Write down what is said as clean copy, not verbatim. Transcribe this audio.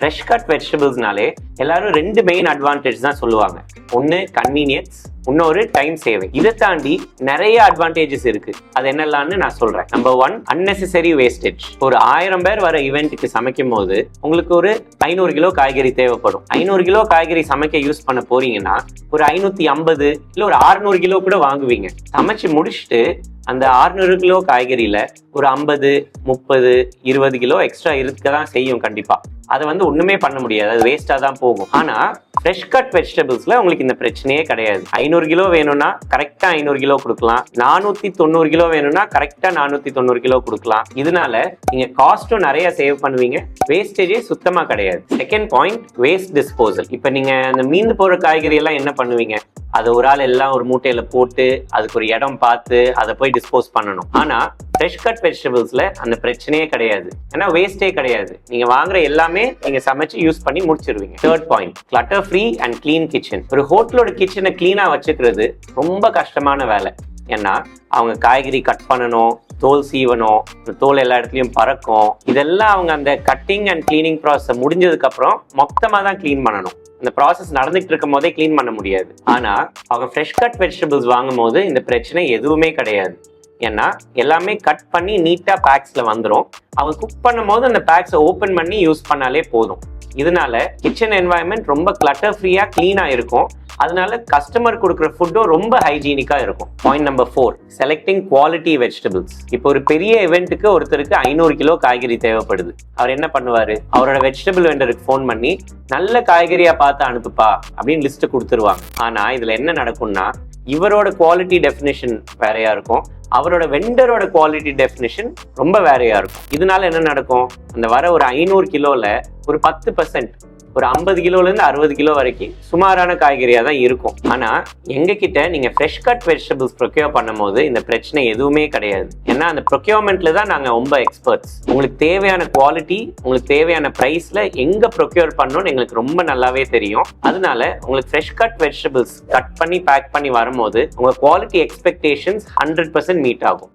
Fresh cut வெஜிடபிள்ஸ்னாலே எல்லாரும் ரெண்டு main advantage தான் சொல்லுவாங்க. ஒன்று கன்வீனியன்ஸ், இன்னொரு டைம் சேவிங். இதை தாண்டி நிறைய அட்வான்டேஜஸ் இருக்கு. அது என்னெல்லாம்னு நான் சொல்றேன். Number 1, unnecessary wastage. ஒரு 1000 பேர் வர ஈவெண்ட்டுக்கு சமைக்கும் போது உங்களுக்கு ஒரு 500 கிலோ காய்கறி தேவைப்படும். 500 கிலோ காய்கறி சமைக்க யூஸ் பண்ண போறீங்கன்னா ஒரு 550 இல்லை ஒரு 600 கிலோ கூட வாங்குவீங்க. சமைச்சு முடிச்சுட்டு அந்த 600 கிலோ காய்கறியில ஒரு 50, 30, 20 கிலோ எக்ஸ்ட்ரா இருக்க தான் செய்யும். கண்டிப்பா அதை ஒண்ணுமே பண்ண முடியாது, அது வேஸ்டா தான் போகும். ஆனா ஃப்ரெஷ் கட் வெஜிடபிள்ஸ்ல உங்களுக்கு இந்த பிரச்சனையே கிடையாது. 500 கிலோ வேணும்னா கரெக்டா 500 கிலோ கொடுக்கலாம். 490 கிலோ வேணும்னா கரெக்டா 490 கிலோ கொடுக்கலாம். இதனால நீங்க காஸ்டும் நிறைய சேவ் பண்ணுவீங்க, வேஸ்டேஜே சுத்தமா கிடையாது. Second point, waste disposal. இப்ப நீங்க அந்த மீந்து போற காய்கறி எல்லாம் என்ன பண்ணுவீங்க? அதை ஒரு ஆள் எல்லாம் ஒரு மூட்டையில போட்டு அதுக்கு ஒரு இடம் பார்த்து அதை போய் டிஸ்போஸ் பண்ணணும். ஆனா ஃப்ரெஷ் கட் வெஜிடபிள்ஸ்ல அந்த பிரச்சனையே கிடையாது, ஏன்னா வேஸ்டே கிடையாது. நீங்க வாங்குற எல்லாமே நீங்க சமைச்சு யூஸ் பண்ணி முடிச்சிருவீங்க. Third point, clutter free and clean kitchen. ஒரு ஹோட்டலோட கிச்சனை கிளீனா வச்சுக்கிறது ரொம்ப கஷ்டமான வேலை. ஏன்னா அவங்க காய்கறி கட் பண்ணணும், தோல் சீவணும், தோல் எல்லா இடத்துலயும் பறக்கும். இதெல்லாம் அவங்க அந்த கட்டிங் அண்ட் கிளீனிங் ப்ராசஸ் முடிஞ்சதுக்கு அப்புறம் மொத்தமா தான் கிளீன் பண்ணணும். இந்த ப்ராசஸ் நடந்துட்டு இருக்கும் போதே கிளீன் பண்ண முடியாது. ஆனா அவங்க ஃப்ரெஷ் கட் வெஜிடபிள்ஸ் வாங்கும் போது இந்த பிரச்சனை எதுவுமே கிடையாது. ஏன்னா எல்லாமே கட் பண்ணி நீட்டா பேக்ஸ்ல வந்துடும். அவங்க குக் பண்ணும் போது அந்த பேக்ஸை ஓப்பன் பண்ணி யூஸ் பண்ணாலே போதும். இதனால கிச்சன் என்வாயன்மெண்ட் ரொம்ப கிளட்டர் ஃப்ரீயா கிளீனா இருக்கும். அதனால கஸ்டமர் கொடுக்குற ஃபுட்டும் ரொம்ப ஹைஜீனிக்கா இருக்கும். Point number 4, selecting quality vegetables. இப்போ ஒரு பெரிய இவெண்ட்டுக்கு ஒருத்தருக்கு 500 கிலோ காய்கறி தேவைப்படுது. அவர் என்ன பண்ணுவாரு? அவரோட வெஜிடபிள் வெண்டருக்கு ஃபோன் பண்ணி நல்ல காய்கறியா பார்த்து அனுப்புப்பா அப்படின்னு லிஸ்ட் கொடுத்துருவாங்க. ஆனா இதுல என்ன நடக்கும்னா, இவரோட குவாலிட்டி டெஃபினிஷன் வேறையா இருக்கும், அவரோட வெண்டரோட குவாலிட்டி டெஃபினிஷன் ரொம்ப வேறையா இருக்கும். இதனால என்ன நடக்கும்? அந்த வர ஒரு 500 கிலோல ஒரு 10%, ஒரு 50 கிலோல இருந்து 60 கிலோ வரைக்கும் சுமாரான காய்கறியா தான் இருக்கும். ஆனா எங்க கிட்ட நீங்க ஃப்ரெஷ் கட் வெஜிடபிள்ஸ் ப்ரொக்யூர் பண்ணும் போது இந்த பிரச்சனை எதுவுமே கிடையாது. ஏன்னா அந்த ப்ரொக்யூர்மெண்ட்ல தான் நாங்க ரொம்ப எக்ஸ்பர்ட்ஸ். உங்களுக்கு தேவையான குவாலிட்டி, உங்களுக்கு தேவையான பிரைஸ்ல எங்க ப்ரொக்யூர் பண்ணணும்னு எங்களுக்கு ரொம்ப நல்லாவே தெரியும். அதனால உங்களுக்கு ஃப்ரெஷ் கட் வெஜிடபிள்ஸ் கட் பண்ணி பேக் பண்ணி வரும்போது உங்க குவாலிட்டி எக்ஸ்பெக்டேஷன்ஸ் 100% மீட் ஆகும்.